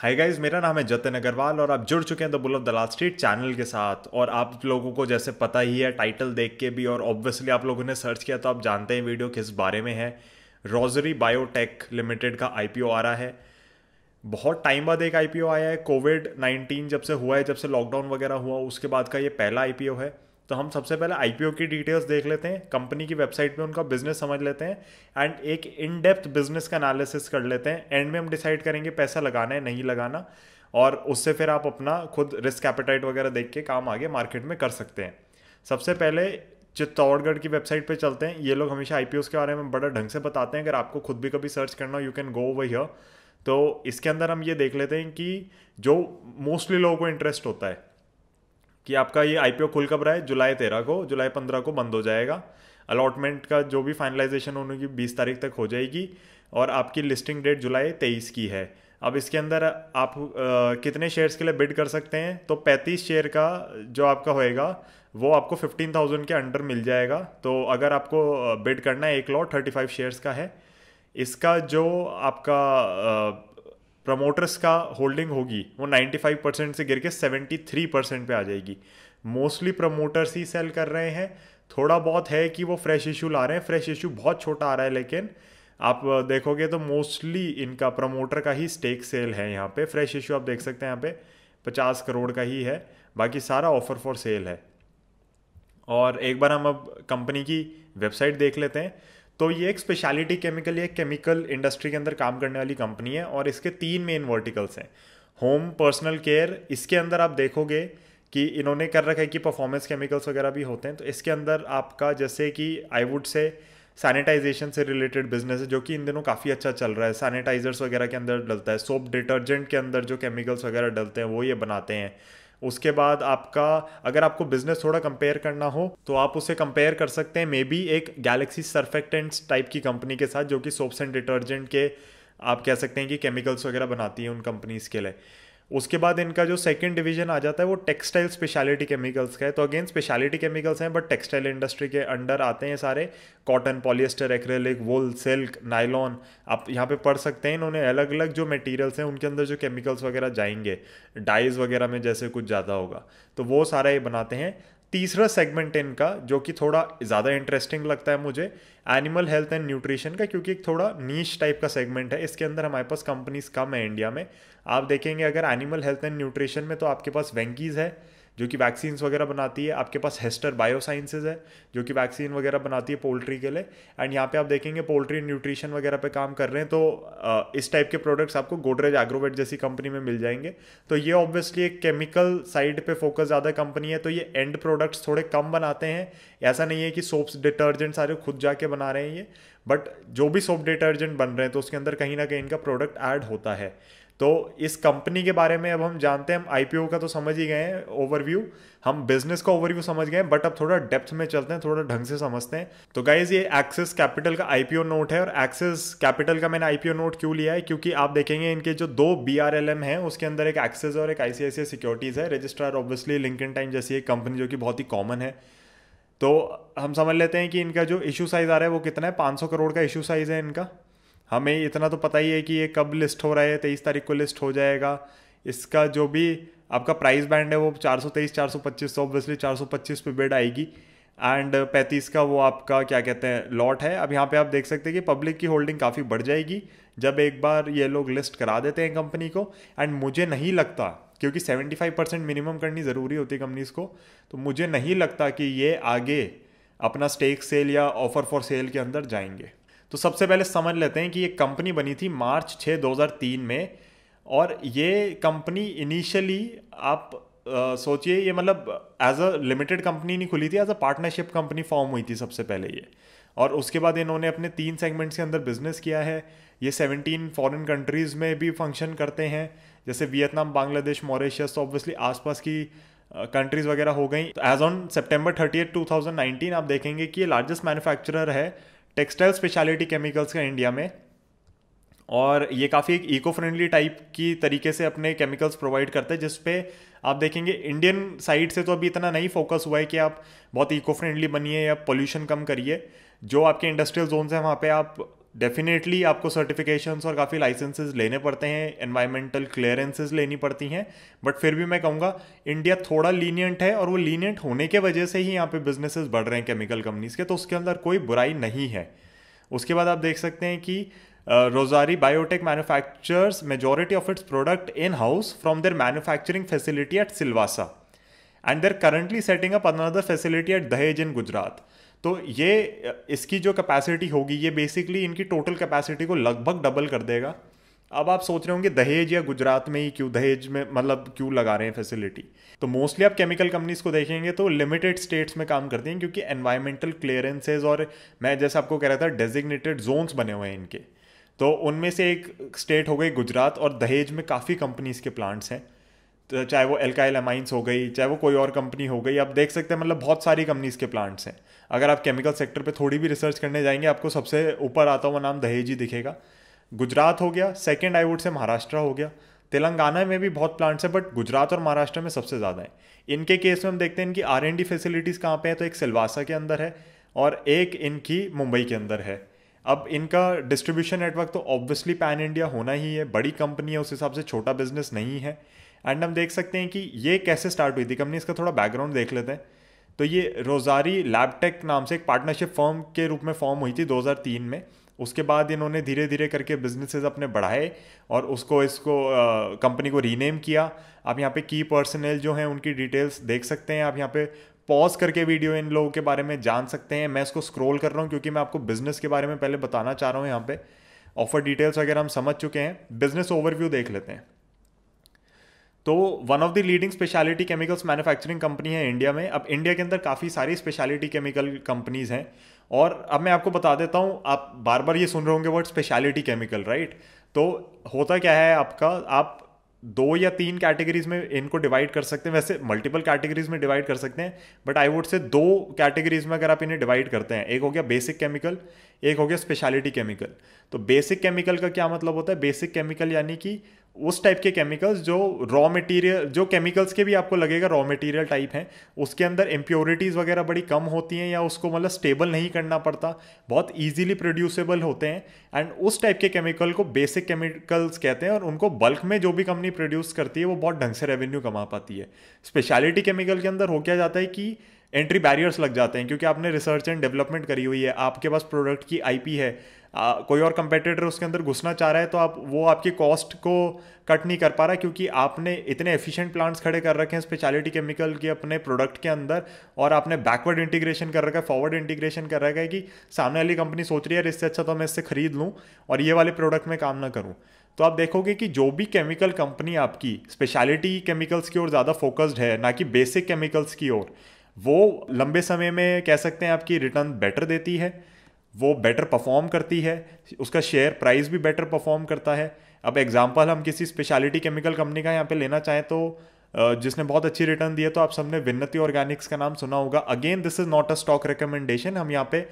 Hi guys, मेरा नाम है जतिन अग्रवाल और आप जुड़ चुके हैं the bull of the last street channel के साथ। और आप लोगों को जैसे पता ही है टाइटल देख के भी, और ऑब्वियसली आप लोगों ने सर्च किया तो आप जानते हैं वीडियो किस बारे में है। रोजरी बायोटेक लिमिटेड का आईपीओ आ रहा है। बहुत टाइम बाद एक आईपीओ आया है। कोविड-19 जब से हुआ है, जब से लॉकडाउन वगैरह हुआ, उसके बाद का ये पहला आईपीओ है। तो हम सबसे पहले आईपीओ की डिटेल्स देख लेते हैं, कंपनी की वेबसाइट पे उनका बिजनेस समझ लेते हैं एंड एक इन डेप्थ बिजनेस का एनालिसिस कर लेते हैं। एंड में हम डिसाइड करेंगे पैसा लगाना है नहीं लगाना, और उससे फिर आप अपना खुद रिस्क एपेटाइट वगैरह देख के काम आगे मार्केट में कर सकते हैं। सबसे पहले चित्तौड़गढ़ की वेबसाइट पे चलते हैं। ये लोग हमेशा आईपीओ के बारे में बड़ा ढंग से बताते हैं। अगर आपको खुद भी कभी सर्च करना हो, you can go over here. तो इसके अंदर हम ये देख लेते हैं कि जो मोस्टली लोगों को इंटरेस्ट होता है कि आपका ये आईपीओ खुल कब रहा है। जुलाई 13 को, जुलाई 15 को बंद हो जाएगा। अलॉटमेंट का जो भी फाइनलाइजेशन होने की 20 तारीख तक हो जाएगी, और आपकी लिस्टिंग डेट जुलाई 23 की है। अब इसके अंदर आप कितने शेयर्स के लिए बिड कर सकते हैं, तो 35 शेयर का जो आपका होएगा वो आपको 15,000 के अंडर मिल जाएगा। तो अगर आपको बिड करना है, एक लॉट 35 शेयर्स का है। इसका जो आपका प्रमोटर्स का होल्डिंग होगी वो 95% से गिर के 73% पे आ जाएगी। मोस्टली प्रमोटर्स ही सेल कर रहे हैं। थोड़ा बहुत है कि वो फ्रेश इशू ला रहे हैं, फ्रेश इशू बहुत छोटा आ रहा है, लेकिन आप देखोगे तो मोस्टली इनका प्रमोटर का ही स्टेक सेल है। यहाँ पे फ्रेश इशू आप देख सकते हैं, यहाँ पे 50 करोड़ का ही है, बाकी सारा ऑफर फॉर सेल है। और एक बार हम अब कंपनी की वेबसाइट देख लेते हैं। तो ये एक स्पेशलिटी केमिकल या केमिकल इंडस्ट्री के अंदर काम करने वाली कंपनी है, और इसके 3 मेन वर्टिकल्स हैं। होम, पर्सनल केयर, इसके अंदर आप देखोगे कि इन्होंने कर रखा है कि परफॉर्मेंस केमिकल्स वगैरह भी होते हैं। तो इसके अंदर आपका जैसे कि आई वुड से सैनिटाइजेशन से रिलेटेड बिजनेस है, जो कि इन दिनों काफ़ी अच्छा चल रहा है। सैनिटाइजर्स वगैरह के अंदर डलता है, सोप डिटर्जेंट के अंदर जो केमिकल्स वगैरह डलते हैं वो ये बनाते हैं। उसके बाद आपका, अगर आपको बिजनेस थोड़ा कंपेयर करना हो तो आप उसे कंपेयर कर सकते हैं मे बी एक गैलेक्सी सर्फेक्टेंट्स टाइप की कंपनी के साथ, जो कि सोप्स एंड डिटर्जेंट के आप कह सकते हैं कि केमिकल्स वगैरह बनाती हैं उन कंपनीज के लिए। उसके बाद इनका जो सेकंड डिवीजन आ जाता है वो टेक्सटाइल स्पेशलिटी केमिकल्स का है। तो अगेन स्पेशलिटी केमिकल्स हैं, बट टेक्सटाइल इंडस्ट्री के अंडर आते हैं सारे। कॉटन, पॉलिएस्टर, एक्रेलिक, वुल, सिल्क, नायलॉन, आप यहाँ पे पढ़ सकते हैं। इन्होंने अलग अलग जो मटेरियल्स हैं उनके अंदर जो केमिकल्स वगैरह जाएंगे, डाइज वगैरह में जैसे कुछ ज़्यादा होगा, तो वो सारा ये बनाते हैं। तीसरा सेगमेंट इनका जो कि थोड़ा ज़्यादा इंटरेस्टिंग लगता है मुझे, एनिमल हेल्थ एंड न्यूट्रिशन का, क्योंकि एक थोड़ा नीश टाइप का सेगमेंट है। इसके अंदर हमारे पास कंपनीज कम है इंडिया में। आप देखेंगे अगर एनिमल हेल्थ एंड न्यूट्रिशन में, तो आपके पास वेंकीज है जो कि वैक्सीन वगैरह बनाती है। आपके पास हेस्टर बायोसाइंसेज है जो कि वैक्सीन वगैरह बनाती है पोल्ट्री के लिए। एंड यहाँ पे आप देखेंगे पोल्ट्री न्यूट्रिशन वगैरह पे काम कर रहे हैं। तो इस टाइप के प्रोडक्ट्स आपको गोदरेज एग्रोवेट जैसी कंपनी में मिल जाएंगे। तो ये ऑब्वियसली एक केमिकल साइड पे फोकस ज़्यादा कंपनी है, तो ये एंड प्रोडक्ट्स थोड़े कम बनाते हैं। ऐसा नहीं है कि सोप्स डिटर्जेंट सारे खुद जाके बना रहे हैं ये, बट जो भी सोप डिटर्जेंट बन रहे हैं तो उसके अंदर कहीं ना कहीं इनका प्रोडक्ट ऐड होता है। तो इस कंपनी के बारे में अब हम जानते हैं। हम आईपीओ का तो समझ ही गए हैं ओवरव्यू, हम बिजनेस का ओवरव्यू समझ गए हैं, बट अब थोड़ा डेप्थ में चलते हैं, थोड़ा ढंग से समझते हैं। तो गाइज, ये एक्सिस कैपिटल का आईपीओ नोट है। और एक्सिस कैपिटल का मैंने आईपीओ नोट क्यों लिया है, क्योंकि आप देखेंगे इनके जो 2 बीआरएलएम है उसके अंदर एक एक्सिस और एक आईसीआईसीआई सिक्योरिटीज है। रजिस्ट्रार ऑब्वियसली लिंकन टाइम जैसी एक कंपनी जो कि बहुत ही कॉमन है। तो हम समझ लेते हैं कि इनका जो इशू साइज आ रहा है वो कितना है। 500 करोड़ का इशू साइज है इनका। हमें इतना तो पता ही है कि ये कब लिस्ट हो रहा है, 23 तारीख को लिस्ट हो जाएगा। इसका जो भी आपका प्राइस बैंड है वो 423, 425, तो ऑब्वियसली 425 पे बिड आएगी। एंड 35 का वो आपका क्या कहते हैं लॉट है। अब यहाँ पे आप देख सकते हैं कि पब्लिक की होल्डिंग काफ़ी बढ़ जाएगी जब एक बार ये लोग लिस्ट करा देते हैं कंपनी को। एंड मुझे नहीं लगता, क्योंकि 75% मिनिमम करनी ज़रूरी होती है कंपनीज को, तो मुझे नहीं लगता कि ये आगे अपना स्टेक सेल या ऑफर फॉर सेल के अंदर जाएंगे। तो सबसे पहले समझ लेते हैं कि ये कंपनी बनी थी मार्च 6, 2003 में। और ये कंपनी इनिशियली आप सोचिए, ये मतलब एज अ लिमिटेड कंपनी नहीं खुली थी, as a partnership company form हुई थी सबसे पहले ये। और उसके बाद इन्होंने अपने 3 सेगमेंट्स के अंदर बिजनेस किया है। ये 17 फॉरेन कंट्रीज़ में भी फंक्शन करते हैं, जैसे वियतनाम, बांग्लादेश, मॉरिशस, तो ऑब्वियसली आसपास की कंट्रीज़ वगैरह हो गई। तो एज ऑन सितंबर 30, 2019 आप देखेंगे कि ये लार्जेस्ट मैन्युफैक्चरर है टेक्सटाइल स्पेशलिटी केमिकल्स का इंडिया में। और ये काफ़ी एक इको फ्रेंडली टाइप की तरीके से अपने केमिकल्स प्रोवाइड करते हैं, जिसपे आप देखेंगे इंडियन साइड से तो अभी इतना नहीं फोकस हुआ है कि आप बहुत इको फ्रेंडली बनिए या पोल्यूशन कम करिए। जो आपके इंडस्ट्रियल जोन्स हैं वहाँ पे आप डेफिनेटली आपको सर्टिफिकेशंस और काफ़ी लाइसेंसेस लेने पड़ते हैं, एनवायरमेंटल क्लियरेंसेस लेनी पड़ती हैं, बट फिर भी मैं कहूँगा इंडिया थोड़ा लीनियंट है, और वो लीनियंट होने के वजह से ही यहाँ पे बिजनेसेस बढ़ रहे हैं केमिकल कंपनीज के, तो उसके अंदर कोई बुराई नहीं है। उसके बाद आप देख सकते हैं कि Rossari Biotech manufactures majority of its product in house from their manufacturing facility at Silvassa and they're currently setting up another facility at Dahej in Gujarat. तो ये इसकी जो कैपेसिटी होगी ये बेसिकली इनकी टोटल कैपेसिटी को लगभग डबल कर देगा। अब आप सोच रहे होंगे दहेज या गुजरात में ही क्यों, दहेज में मतलब क्यों लगा रहे हैं फैसिलिटी? तो मोस्टली आप केमिकल कंपनीज को देखेंगे तो लिमिटेड स्टेट्स में काम करती हैं, क्योंकि एनवायरमेंटल क्लियरेंसेज और मैं जैसे आपको कह रहा था डेजिग्नेटेड जोन्स बने हुए हैं इनके, तो उनमें से एक स्टेट हो गई गुजरात, और दहेज में काफ़ी कंपनीज के प्लांट्स हैं, तो चाहे वो एल्काइल अमाइंस हो गई, चाहे वो कोई और कंपनी हो गई, आप देख सकते हैं मतलब बहुत सारी कंपनीज के प्लांट्स हैं। अगर आप केमिकल सेक्टर पे थोड़ी भी रिसर्च करने जाएंगे आपको सबसे ऊपर आता हुआ नाम दहेज ही दिखेगा। गुजरात हो गया, सेकंड आई वुड से महाराष्ट्र हो गया, तेलंगाना में भी बहुत प्लांट्स हैं, बट गुजरात और महाराष्ट्र में सबसे ज़्यादा है। इनके केस में हम देखते हैं इनकी R&D फैसिलिटीज़ कहाँ पे है, तो एक सिलवासा के अंदर है और एक इनकी मुंबई के अंदर है। अब इनका डिस्ट्रीब्यूशन नेटवर्क तो ऑब्वियसली पैन इंडिया होना ही है, बड़ी कंपनी है उस हिसाब से, छोटा बिजनेस नहीं है। एंड हम देख सकते हैं कि ये कैसे स्टार्ट हुई थी कंपनी, इसका थोड़ा बैकग्राउंड देख लेते हैं। तो ये रोजारी लैबटेक नाम से एक पार्टनरशिप फर्म के रूप में फॉर्म हुई थी 2003 में। उसके बाद इन्होंने धीरे धीरे करके बिजनेसेस अपने बढ़ाए और इसको कंपनी को रीनेम किया। आप यहाँ पे की पर्सनल जो हैं उनकी डिटेल्स देख सकते हैं, आप यहाँ पे पॉज करके वीडियो इन लोगों के बारे में जान सकते हैं। मैं इसको स्क्रॉल कर रहा हूँ क्योंकि मैं आपको बिजनेस के बारे में पहले बताना चाह रहा हूँ। यहाँ पे ऑफर डिटेल्स वगैरह हम समझ चुके हैं, बिजनेस ओवरव्यू देख लेते हैं। तो one of the leading speciality chemicals manufacturing company है इंडिया में। अब इंडिया के अंदर काफ़ी सारी स्पेशलिटी केमिकल कंपनीज हैं, और अब मैं आपको बता देता हूँ, आप बार बार ये सुन रहे होंगे वर्ड स्पेशलिटी केमिकल, राइट? तो होता क्या है आपका, आप 2 या 3 कैटेगरीज में इनको डिवाइड कर सकते हैं, वैसे मल्टीपल कैटेगरीज में डिवाइड कर सकते हैं, बट आई वुड से 2 कैटेगरीज में अगर आप इन्हें डिवाइड करते हैं, एक हो गया बेसिक केमिकल, एक हो गया स्पेशलिटी केमिकल। तो बेसिक केमिकल का क्या मतलब होता है? बेसिक केमिकल यानी कि उस टाइप के केमिकल्स जो रॉ मटेरियल, जो केमिकल्स के भी आपको लगेगा रॉ मटेरियल टाइप हैं, उसके अंदर इम्प्योरिटीज़ वगैरह बड़ी कम होती हैं, या उसको मतलब स्टेबल नहीं करना पड़ता, बहुत इजीली प्रोड्यूसेबल होते हैं। एंड उस टाइप के केमिकल को बेसिक केमिकल्स कहते हैं, और उनको बल्क में जो भी कंपनी प्रोड्यूस करती है वो बहुत ढंग से रेवेन्यू कमा पाती है। स्पेशलिटी केमिकल के अंदर हो क्या जाता है कि एंट्री बैरियर्स लग जाते हैं, क्योंकि आपने रिसर्च एंड डेवलपमेंट करी हुई है, आपके पास प्रोडक्ट की IP है, कोई और कंपेटिटर उसके अंदर घुसना चाह रहा है तो वो आपकी कॉस्ट को कट नहीं कर पा रहा, क्योंकि आपने इतने एफिशिएंट प्लांट्स खड़े कर रखे हैं स्पेशलिटी केमिकल के अपने प्रोडक्ट के अंदर, और आपने बैकवर्ड इंटीग्रेशन कर रखा है, फॉरवर्ड इंटीग्रेशन कर रखा है कि सामने वाली कंपनी सोच रही है इससे अच्छा तो मैं इससे खरीद लूँ और ये वाले प्रोडक्ट में काम ना करूँ। तो आप देखोगे कि जो भी केमिकल कंपनी आपकी स्पेशलिटी केमिकल्स की ओर ज़्यादा फोकस्ड है, ना कि बेसिक केमिकल्स की ओर, वो लंबे समय में कह सकते हैं आपकी रिटर्न बेटर देती है, वो बेटर परफॉर्म करती है, उसका शेयर प्राइस भी बेटर परफॉर्म करता है। अब एग्जांपल हम किसी स्पेशलिटी केमिकल कंपनी का यहाँ पे लेना चाहें तो जिसने बहुत अच्छी रिटर्न दी है, तो आप सबने विन्नति ऑर्गेनिक्स का नाम सुना होगा। Again this is not a stock recommendation, हम यहाँ पे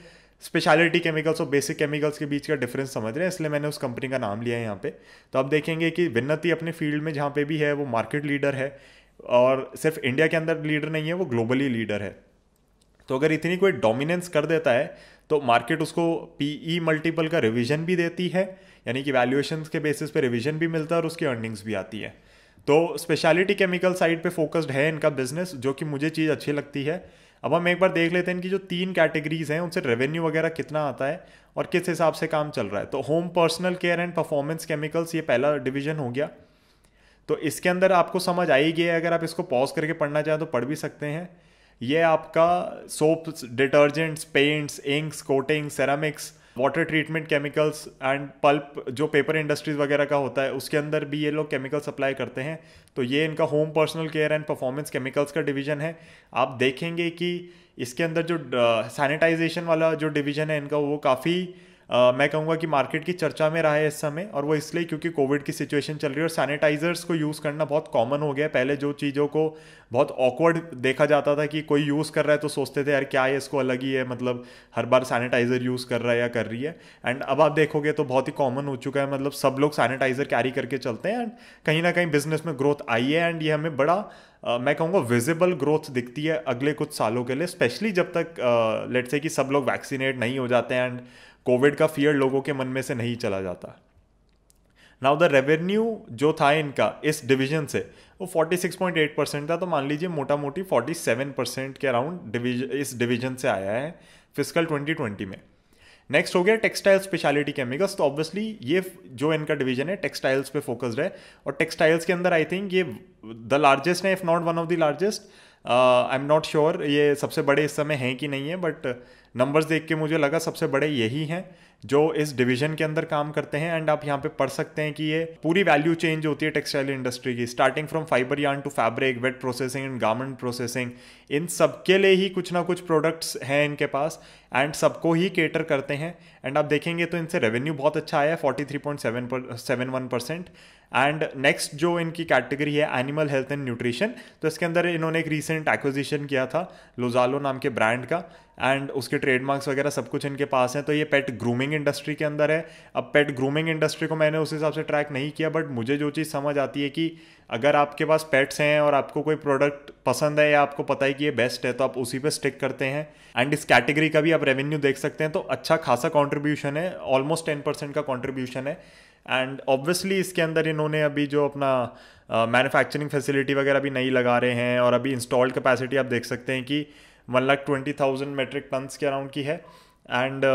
स्पेशलिटी केमिकल्स और बेसिक केमिकल्स के बीच का डिफरेंस समझ रहे हैं, इसलिए मैंने उस कंपनी का नाम लिया है यहाँ पे। तो आप देखेंगे कि विन्नति अपने फील्ड में जहाँ पे भी है वो मार्केट लीडर है, और सिर्फ इंडिया के अंदर लीडर नहीं है, वो ग्लोबली लीडर है। तो अगर इतनी कोई डोमिनेंस कर देता है तो मार्केट उसको PE मल्टीपल का रिवीजन भी देती है, यानी कि वैल्यूएशंस के बेसिस पे रिवीजन भी मिलता है और उसकी अर्निंग्स भी आती है। तो स्पेशलिटी केमिकल साइड पे फोकस्ड है इनका बिजनेस, जो कि मुझे चीज़ अच्छी लगती है। अब हम एक बार देख लेते हैं इनकी जो 3 कैटेगरीज हैं उनसे रेवेन्यू वगैरह कितना आता है और किस हिसाब से काम चल रहा है। तो home personal care and performance chemicals, ये पहला डिवीजन हो गया। तो इसके अंदर आपको समझ आई गई है, अगर आप इसको पॉज करके पढ़ना चाहें तो पढ़ भी सकते हैं। ये आपका soaps, detergents, paints, inks, coating, ceramics, water treatment chemicals and pulp, जो पेपर इंडस्ट्रीज वगैरह का होता है उसके अंदर भी ये लोग केमिकल सप्लाई करते हैं। तो ये इनका home personal care and performance chemicals का डिवीजन है। आप देखेंगे कि इसके अंदर जो सैनिटाइजेशन वाला जो डिवीजन है इनका, वो काफ़ी मैं कहूँगा कि मार्केट की चर्चा में रहा है इस समय, और वो इसलिए क्योंकि कोविड की सिचुएशन चल रही है और सैनिटाइजर्स को यूज़ करना बहुत कॉमन हो गया है। पहले जो चीज़ों को बहुत ऑकवर्ड देखा जाता था कि कोई यूज़ कर रहा है तो सोचते थे यार क्या है, इसको अलग ही है, मतलब हर बार सैनिटाइज़र यूज़ कर रहा है या कर रही है। एंड अब आप देखोगे तो बहुत ही कॉमन हो चुका है, मतलब सब लोग सैनिटाइज़र कैरी करके चलते हैं, एंड कहीं ना कहीं बिजनेस में ग्रोथ आई है। एंड ये हमें बड़ा मैं कहूँगा विजिबल ग्रोथ दिखती है अगले कुछ सालों के लिए, स्पेशली जब तक लेट्स से कि सब लोग वैक्सीनेट नहीं हो जाते हैं एंड कोविड का फियर लोगों के मन में से नहीं चला जाता। नाउ द रेवेन्यू जो था इनका इस डिवीजन से वो 46.8% था, तो मान लीजिए मोटा मोटी 47% के अराउंड इस डिवीजन से आया है फिजिकल 2020 में। नेक्स्ट हो गया टेक्सटाइल स्पेशलिटी केमिकल्स। तो ऑब्वियसली ये जो इनका डिवीजन है टेक्सटाइल्स पे फोकस्ड है, और टेक्सटाइल्स के अंदर आई थिंक ये द लार्जेस्ट है, if not one of the largest. I am not sure ये सबसे बड़े इस समय हैं कि नहीं है, बट नंबर्स देख के मुझे लगा सबसे बड़े यही हैं जो इस डिवीजन के अंदर काम करते हैं। एंड आप यहाँ पे पढ़ सकते हैं कि ये पूरी वैल्यू चेंज होती है टेक्सटाइल इंडस्ट्री की, starting from fibre yarn to fabric, wet processing and garment processing. इन सब के लिए ही कुछ ना कुछ प्रोडक्ट्स हैं इनके पास, एंड सबको ही केटर करते हैं। एंड आप देखेंगे तो इनसे रेवेन्यू बहुत अच्छा आया है 43.71%। एंड नेक्स्ट जो इनकी कैटेगरी है एनिमल हेल्थ एंड न्यूट्रिशन, तो इसके अंदर इन्होंने एक रीसेंट एक्विजिशन किया था लोजालो नाम के ब्रांड का, एंड उसके ट्रेडमार्क्स वगैरह सब कुछ इनके पास हैं। तो ये पेट ग्रूमिंग इंडस्ट्री के अंदर है। अब पेट ग्रूमिंग इंडस्ट्री को मैंने उस हिसाब से ट्रैक नहीं किया, बट मुझे जो चीज़ समझ आती है कि अगर आपके पास पेट्स हैं और आपको कोई प्रोडक्ट पसंद है या आपको पता है कि ये बेस्ट है, तो आप उसी पे स्टिक करते हैं। एंड इस कैटेगरी का भी आप रेवेन्यू देख सकते हैं, तो अच्छा खासा कॉन्ट्रीब्यूशन है, ऑलमोस्ट 10% का कॉन्ट्रीब्यूशन है। एंड ऑब्वियसली इसके अंदर इन्होंने अभी जो अपना मैन्युफैक्चरिंग फैसिलिटी वगैरह भी नहीं लगा रहे हैं, और अभी इंस्टॉल्ड कैपेसिटी आप देख सकते हैं कि 1,20,000 मेट्रिक टन्स के अराउंड की है। एंड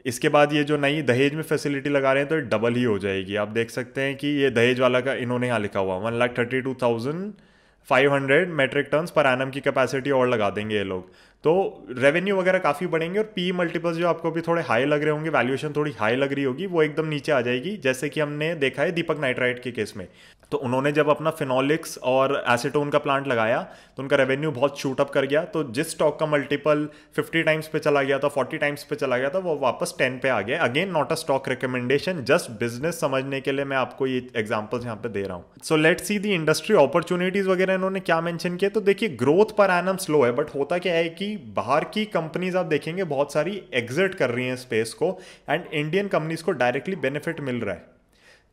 इसके बाद ये जो नई दहेज में फैसिलिटी लगा रहे हैं तो ये डबल ही हो जाएगी। आप देख सकते हैं कि ये दहेज वाला का इन्होंने यहाँ लिखा हुआ 1,32,500 मेट्रिक टन्स पर एनम की कैपेसिटी और लगा देंगे ये लोग। तो रेवेन्यू वगैरह काफ़ी बढ़ेंगे, और पी मल्टीपल्स जो आपको भी थोड़े हाई लग रहे होंगे, वैल्यूएशन थोड़ी हाई लग रही होगी, वो एकदम नीचे आ जाएगी, जैसे कि हमने देखा है दीपक नाइट्राइट के केस में। तो उन्होंने जब अपना फिनोलिक्स और एसीटोन का प्लांट लगाया तो उनका रेवेन्यू बहुत शूट अप कर गया। तो जिस स्टॉक का मल्टीपल 50 टाइम्स पे चला गया था, 40 टाइम्स पे चला गया था, वो वापस 10 पे आ गया। Again not a stock recommendation, just business समझने के लिए मैं आपको ये एग्जांपल्स यहाँ पे दे रहा हूँ। So let's see the industry opportunities वगैरह इन्होंने क्या मेंशन किया। तो देखिए ग्रोथ पर एनम स्लो है, बट होता क्या है कि बाहर की कंपनीज आप देखेंगे बहुत सारी एग्जिट कर रही हैं स्पेस को, एंड इंडियन कंपनीज को डायरेक्टली बेनिफिट मिल रहा है।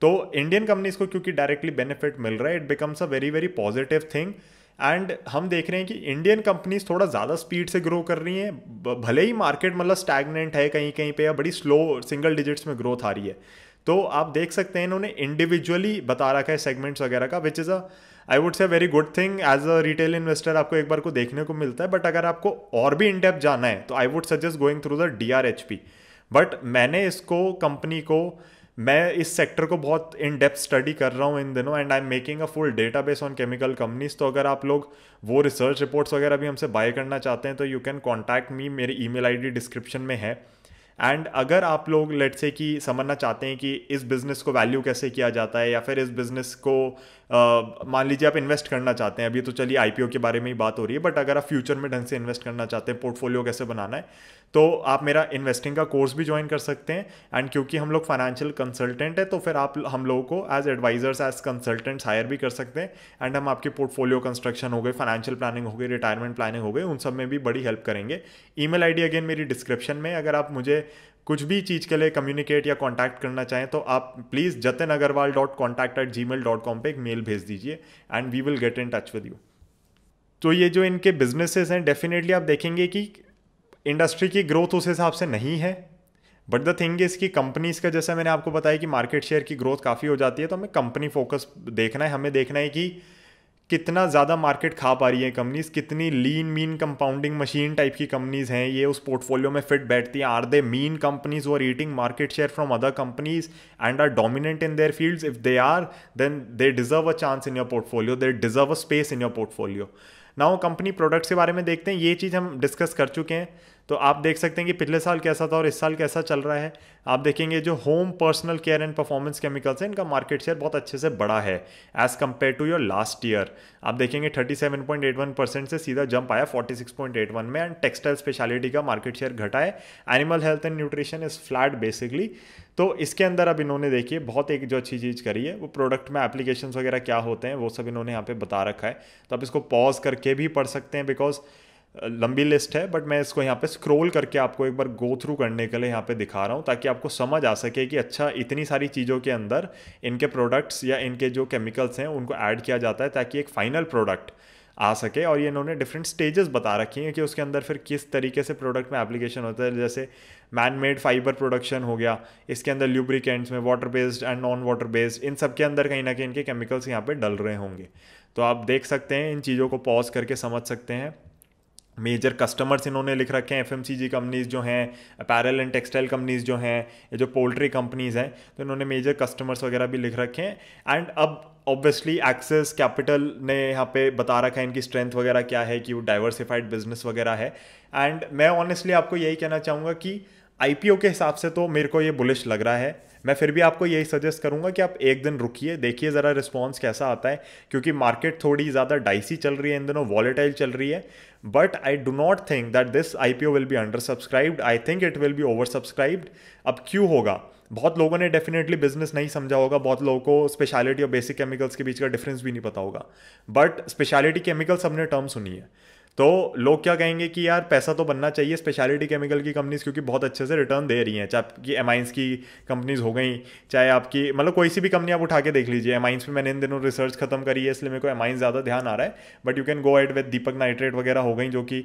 तो इंडियन कंपनीज को क्योंकि डायरेक्टली बेनिफिट मिल रहा है, it becomes a very very positive thing. And हम देख रहे हैं कि इंडियन कंपनीज थोड़ा ज़्यादा स्पीड से ग्रो कर रही हैं, भले ही मार्केट मतलब स्टैगनेंट है कहीं कहीं पे, या बड़ी स्लो सिंगल डिजिट्स में ग्रोथ आ रही है। तो आप देख सकते हैं इन्होंने इंडिविजुअली बता रखा है सेगमेंट्स वगैरह का, which is a I would say very good thing. As a retail investor आपको एक बार को देखने को मिलता है, बट अगर आपको और भी इन डेप्थ जाना है तो I would suggest going through the DRHP। But मैंने इसको कंपनी को, मैं इस सेक्टर को बहुत इन डेप्थ स्टडी कर रहा हूँ इन दिनों, and I am making a full database on chemical companies. तो अगर आप लोग वो रिसर्च रिपोर्ट्स वगैरह भी हमसे बाय करना चाहते हैं तो यू कैन कॉन्टैक्ट मी, मेरी ईमेल आईडी डिस्क्रिप्शन में है। एंड अगर आप लोग लेट्स से कि समझना चाहते हैं कि इस बिज़नेस को वैल्यू कैसे किया जाता है, या फिर इस बिज़नेस को मान लीजिए आप इन्वेस्ट करना चाहते हैं, अभी तो चलिए IPO के बारे में ही बात हो रही है, बट अगर आप फ्यूचर में ढंग से इन्वेस्ट करना चाहते हैं, पोर्टफोलियो कैसे बनाना है, तो आप मेरा इन्वेस्टिंग का कोर्स भी ज्वाइन कर सकते हैं। एंड क्योंकि हम लोग फाइनेंशियल कंसल्टेंट है, तो फिर आप हम लोगों को as advisors as consultants hire भी कर सकते हैं। एंड हम आपकी पोर्टफोलियो कंस्ट्रक्शन हो गई, फाइनेंशियल प्लानिंग हो गई, रिटायरमेंट प्लानिंग हो गई, उन सब में भी बड़ी हेल्प करेंगे। ईमेल आईडी अगेन मेरी डिस्क्रिप्शन में। अगर आप मुझे कुछ भी चीज़ के लिए कम्युनिकेट या कांटेक्ट करना चाहें तो आप प्लीज़ jatinagarwal.contact@gmail.com पे एक मेल भेज दीजिए, and we will get in touch with you. तो ये जो इनके बिजनेसेस हैं, डेफिनेटली आप देखेंगे कि इंडस्ट्री की ग्रोथ उस हिसाब से नहीं है, बट द थिंग इज़ कि कंपनीज का, जैसा मैंने आपको बताया कि मार्केट शेयर की ग्रोथ काफ़ी हो जाती है, तो हमें कंपनी फोकस देखना है। हमें देखना है कि कितना ज़्यादा मार्केट खा पा रही है कंपनीज, कितनी lean mean compounding machine type की कंपनीज हैं, ये उस पोर्टफोलियो में फिट बैठती हैं। Are they mean companies who are eating market share from other companies and are dominant in their fields? If they are, then they deserve a chance in your portfolio, they deserve a space in your portfolio. Now company products के बारे में देखते हैं। ये चीज़ हम discuss कर चुके हैं, तो आप देख सकते हैं कि पिछले साल कैसा था और इस साल कैसा चल रहा है। आप देखेंगे जो home personal care and performance chemicals हैं, इनका मार्केट शेयर बहुत अच्छे से बढ़ा है as compared to your last year. आप देखेंगे 37.81% से सीधा जंप आया 46.81 में। एंड टेक्सटाइल स्पेशलिटी का मार्केट शेयर घटा है। Animal health and nutrition is flat basically. तो इसके अंदर अब इन्होंने देखिए बहुत एक जो अच्छी चीज़ करी है, वो प्रोडक्ट में एप्लीकेशंस वगैरह क्या होते हैं वो सब इन्होंने यहाँ पे बता रखा है। तो आप इसको पॉज करके भी पढ़ सकते हैं, बिकॉज लंबी लिस्ट है, बट मैं इसको यहाँ पे स्क्रॉल करके आपको एक बार गो थ्रू करने के लिए यहाँ पे दिखा रहा हूँ, ताकि आपको समझ आ सके कि अच्छा इतनी सारी चीज़ों के अंदर इनके प्रोडक्ट्स या इनके जो केमिकल्स हैं उनको ऐड किया जाता है, ताकि एक फाइनल प्रोडक्ट आ सके। और ये इन्होंने डिफरेंट स्टेजेस बता रखी हैं कि उसके अंदर फिर किस तरीके से प्रोडक्ट में एप्लीकेशन होता है। जैसे मैन मेड फाइबर प्रोडक्शन हो गया, इसके अंदर ल्यूब्रिकेंट्स में water based and non water based, इन सब के अंदर कहीं ना कहीं इनके केमिकल्स यहाँ पे डल रहे होंगे। तो आप देख सकते हैं, इन चीज़ों को पॉज करके समझ सकते हैं। मेजर कस्टमर्स इन्होंने लिख रखे हैं, एफएमसीजी कंपनीज जो हैं, अपैरल एंड टेक्सटाइल कंपनीज जो हैं, ये जो पोल्ट्री कंपनीज हैं, तो इन्होंने मेजर कस्टमर्स वगैरह भी लिख रखे हैं। एंड अब ऑब्वियसली एक्सेस कैपिटल ने यहाँ पे बता रखा है इनकी स्ट्रेंथ वगैरह क्या है, कि वो डाइवर्सिफाइड बिजनेस वगैरह है। एंड मैं ऑनेस्टली आपको यही कहना चाहूँगा कि आईपीओ के हिसाब से तो मेरे को ये बुलिश लग रहा है। मैं फिर भी आपको यही सजेस्ट करूंगा कि आप एक दिन रुकिए, देखिए ज़रा रिस्पॉन्स कैसा आता है, क्योंकि मार्केट थोड़ी ज़्यादा डाइसी चल रही है इन दिनों, वॉलेटाइल चल रही है। But I do not think that this IPO will be under subscribed, I think it will be over subscribed. अब क्यों होगा? बहुत लोगों ने डेफिनेटली बिजनेस नहीं समझा होगा, बहुत लोगों को स्पेशलिटी और बेसिक केमिकल्स के बीच का डिफरेंस भी नहीं पता होगा। बट स्पेशलिटी केमिकल्स सबने टर्म सुनी है, तो लोग क्या कहेंगे कि यार पैसा तो बनना चाहिए स्पेशलिटी केमिकल की कंपनीज, क्योंकि बहुत अच्छे से रिटर्न दे रही हैं। चाहे आपकी एमाइंस की कंपनीज हो गई, चाहे आपकी मतलब कोई सी भी कंपनी आप उठा के देख लीजिए। एमाइंस पे मैंने इन दिनों रिसर्च खत्म करी है, इसलिए मेरे को एमाइंस ज़्यादा ध्यान आ रहा है। But you can go ahead with Deepak nitrate वगैरह हो गई, जो कि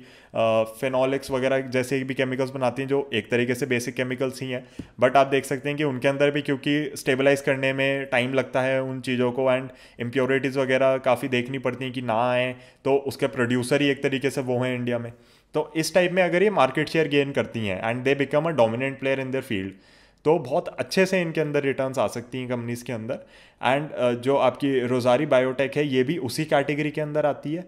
फिनॉलिक्स वगैरह जैसे भी केमिकल्स बनाती हैं, जो एक तरीके से बेसिक केमिकल्स ही हैं। बट आप देख सकते हैं कि उनके अंदर भी क्योंकि स्टेबलाइज करने में टाइम लगता है उन चीज़ों को, एंड इम्प्योरिटीज़ वगैरह काफ़ी देखनी पड़ती हैं कि ना आए, तो उसके प्रोड्यूसर ही एक तरीके से वो हैं इंडिया में। तो इस टाइप में अगर ये मार्केट शेयर गेन करती हैं and they become a dominant player in their field, तो बहुत अच्छे से इनके अंदर रिटर्न्स आ सकती हैं कंपनीज के अंदर। एंड जो आपकी रोजारी बायोटेक है, ये भी उसी कैटेगरी के अंदर आती है।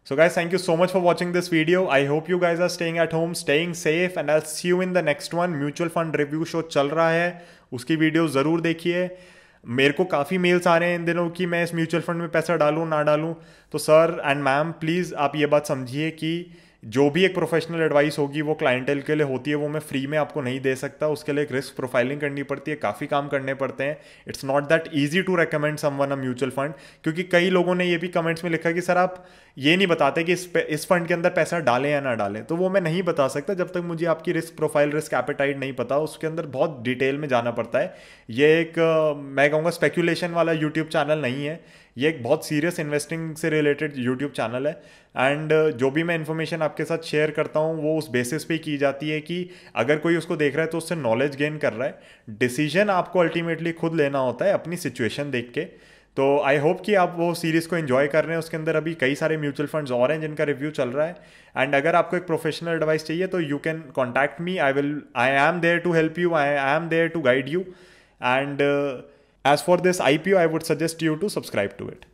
So guys, thank you so much for watching this video. I hope you guys are staying at home, staying safe, and I'll see you in the next one. Mutual fund review show चल रहा है, उसकी video ज़रूर देखिए। मेरे को काफ़ी mails आ रहे हैं इन दिनों कि मैं इस म्यूचुअल फंड में पैसा डालूं ना डालूं, तो सर एंड मैम प्लीज़ आप ये बात समझिए कि जो भी एक प्रोफेशनल एडवाइस होगी वो क्लाइंटेल के लिए होती है, वो मैं फ्री में आपको नहीं दे सकता। उसके लिए एक रिस्क प्रोफाइलिंग करनी पड़ती है, काफ़ी काम करने पड़ते हैं। It's not that easy to recommend someone a mutual fund, क्योंकि कई लोगों ने ये भी कमेंट्स में लिखा कि सर आप ये नहीं बताते कि इस फंड के अंदर पैसा डालें या ना डालें। तो वो मैं नहीं बता सकता जब तक मुझे आपकी रिस्क प्रोफाइल, रिस्क एपेटाइट नहीं पता। उसके अंदर बहुत डिटेल में जाना पड़ता है। ये एक मैं कहूँगा स्पेक्यूलेशन वाला यूट्यूब चैनल नहीं है, ये एक बहुत सीरियस इन्वेस्टिंग से रिलेटेड यूट्यूब चैनल है। एंड जो भी मैं इन्फॉर्मेशन आपके साथ शेयर करता हूँ वो उस बेसिस पे की जाती है कि अगर कोई उसको देख रहा है तो उससे नॉलेज गेन कर रहा है। डिसीजन आपको अल्टीमेटली खुद लेना होता है अपनी सिचुएशन देख के। तो आई होप कि आप वो सीरीज़ को एंजॉय कर रहे हैं। उसके अंदर अभी कई सारे म्यूचुअल फंड्स और हैं जिनका रिव्यू चल रहा है। एंड अगर आपको एक प्रोफेशनल एडवाइस चाहिए तो you can contact me, I am there to help you, I am there to guide you. And as for this IPO, I would suggest you to subscribe to it.